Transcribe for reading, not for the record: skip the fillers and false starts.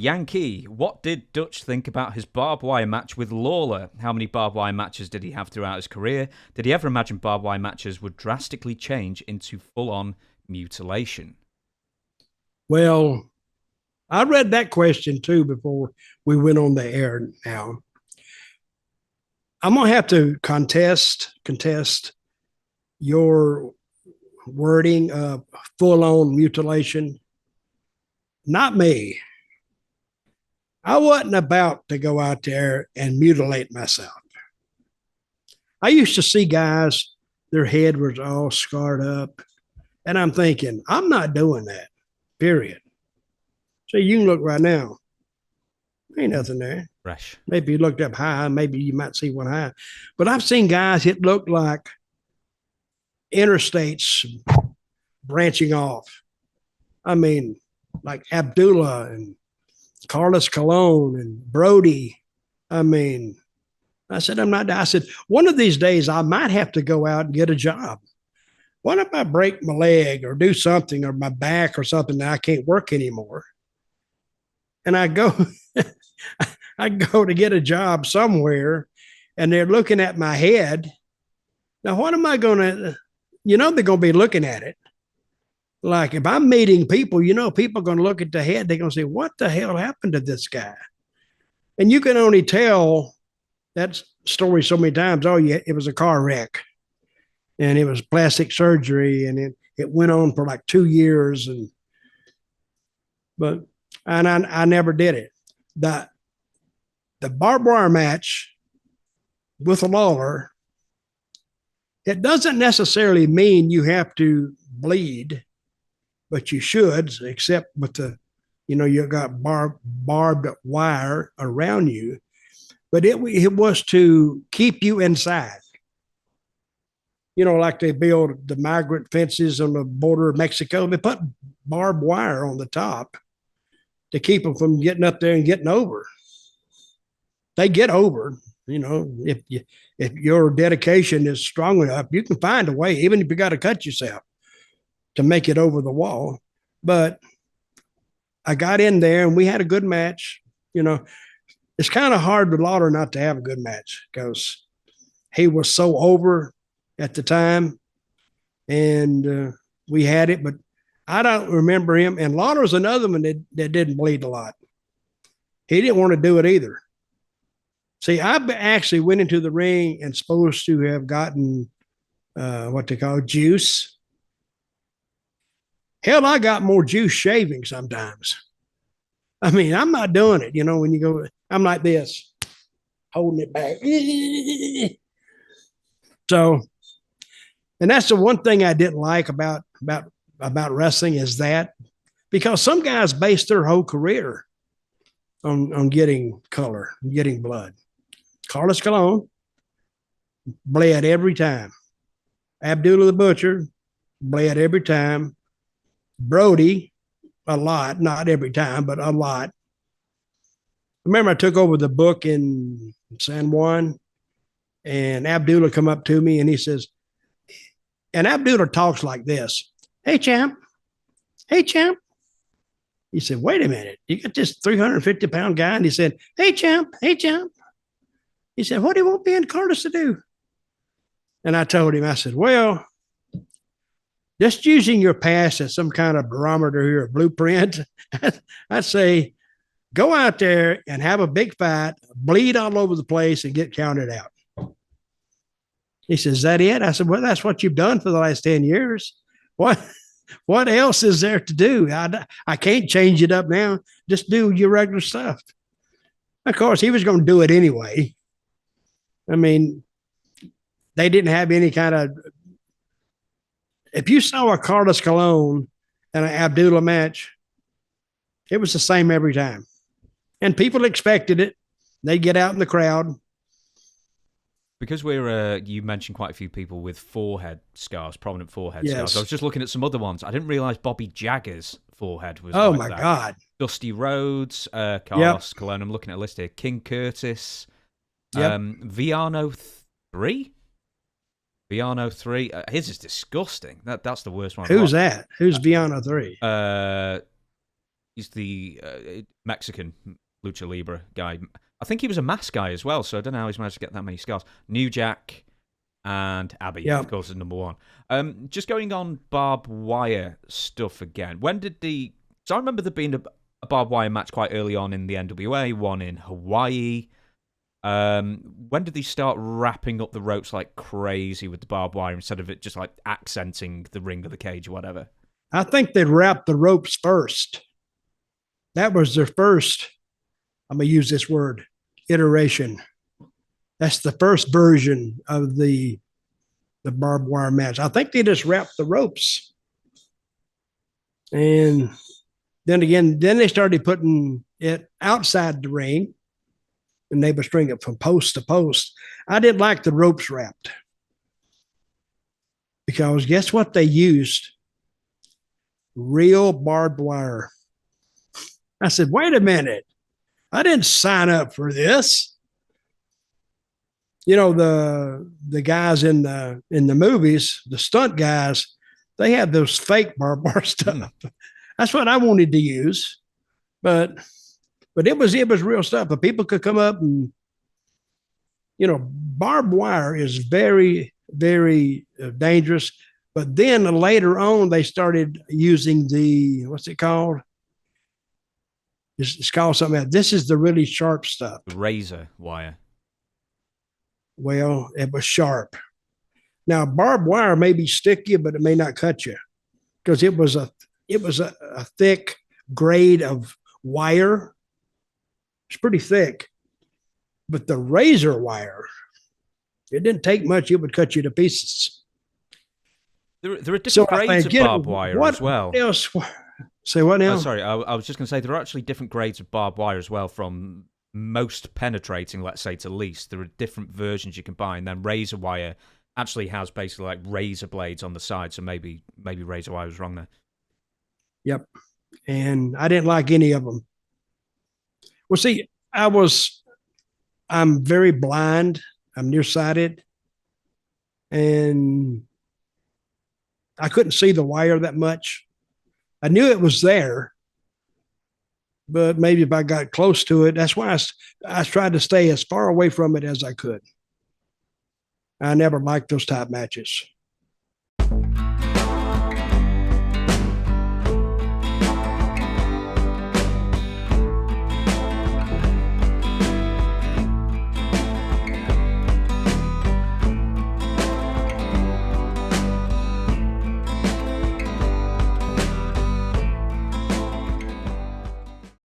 Yankee, what did Dutch think about his barbed wire match with Lawler? How many barbed wire matches did he have throughout his career? Did he ever imagine barbed wire matches would drastically change into full-on mutilation? Well, I read that question too before we went on the air now. I'm going to have to contest your wording of full-on mutilation. Not me. I wasn't about to go out there and mutilate myself. I used to see guys, their head was all scarred up, and I'm thinking, I'm not doing that, period. So you can look right now. Ain't nothing there. Fresh. Maybe you looked up high, maybe you might see one high. But I've seen guys, it looked like interstates branching off. I mean, like Abdullah and Carlos Colon and Brody. I mean, I said, I'm not, I said, one of these days I might have to go out and get a job. What if I break my leg or do something or my back or something that I can't work anymore? And I go, I go to get a job somewhere and they're looking at my head. Now, what am I going to, they're going to be looking at it. Like if I'm meeting people, people are going to look at the head. They're going to say, what the hell happened to this guy? And you can only tell that story so many times. Oh, yeah, it was a car wreck and it was plastic surgery and it went on for like 2 years. And I never did it. The barbed wire match with a Lawler, it doesn't necessarily mean you have to bleed, but you should, except with you got barbed wire around you. But it was to keep you inside. Like they build the migrant fences on the border of Mexico, they put barbed wire on the top to keep them from getting up there and getting over. They get over, if your dedication is strong enough, you can find a way, even if you got to cut yourself to make it over the wall. But I got in there and we had a good match. It's kind of hard with Lauder not to have a good match because he was so over at the time and we had it, but I don't remember him. And Lauder's another one that didn't bleed a lot. He didn't want to do it either. See, I actually went into the ring and supposed to have gotten what they call juice. Hell, I got more juice shaving sometimes. I mean, I'm not doing it. When you go, I'm like this, holding it back. So, and that's the one thing I didn't like about wrestling is that because some guys base their whole career on getting color, getting blood. Carlos Colon bled every time. Abdullah the Butcher bled every time. Brody, a lot, not every time, but a lot. Remember, I took over the book in San Juan, and Abdullah come up to me and he says, and Abdullah talks like this. Hey, champ. Hey, champ. He said, wait a minute. You got this 350-pound guy? And he said, hey, champ. Hey, champ. He said, what do you want me and Carlos to do? And I told him, I said, well, just using your past as some kind of barometer here, a blueprint, I'd say go out there and have a big fight, bleed all over the place, and get counted out. He says, is that it? I said, well, that's what you've done for the last 10 years. What else is there to do? I can't change it up now. Just do your regular stuff. Of course, he was going to do it anyway. I mean, they didn't have any kind of, if you saw a Carlos Colon and an Abdullah match, it was the same every time. And people expected it. They'd get out in the crowd. Because you mentioned quite a few people with forehead scars, prominent forehead Yes. scars. I was just looking at some other ones. I didn't realize Bobby Jagger's forehead was Oh, like my that. God. Dusty Rhodes, Carlos Colon. I'm looking at a list here. King Curtis, Viano 3? Viano 3. His is disgusting. That's the worst one. Who's that? Who's Viano 3? He's the Mexican lucha libre guy. I think he was a mask guy as well, so I don't know how he's managed to get that many scars. New Jack and Abby, of course, is number one. Just going on barbed wire stuff again. When did the... So I remember there being a barbed wire match quite early on in the NWA, one in Hawaii. When did they start wrapping up the ropes like crazy with the barbed wire instead of it just like accenting the ring of the cage or whatever? I think they wrapped the ropes first. That was their first, I'm going to use this word, iteration. That's the first version of the barbed wire match. I think they just wrapped the ropes. And then they started putting it outside the ring, and they would string it from post to post. I didn't like the ropes wrapped because guess what they used? Real barbed wire. I said, wait a minute. I didn't sign up for this. You know, the guys in the movies, the stunt guys, they had those fake barbed wire stuff. That's what I wanted to use. But it was real stuff. But people could come up and, you know, barbed wire is very, very dangerous. But then later on, they started using what's it called? It's called something else. This is the really sharp stuff. Razor wire. Well, it was sharp. Now, barbed wire may be sticky, but it may not cut you because it was a thick grade of wire. It's pretty thick. But the razor wire, it didn't take much. It would cut you to pieces. There are different grades of barbed wire as well. Else? Say what now? Oh, sorry, I was just going to say there are actually different grades of barbed wire as well, from most penetrating, let's say, to least. There are different versions you can buy, and then razor wire actually has basically like razor blades on the side, so maybe razor wire was wrong there. Yep, and I didn't like any of them. Well, see, I'm very blind. I'm nearsighted, and I couldn't see the wire that much. I knew it was there, but maybe if I got close to it, that's why I tried to stay as far away from it as I could. I never liked those type matches.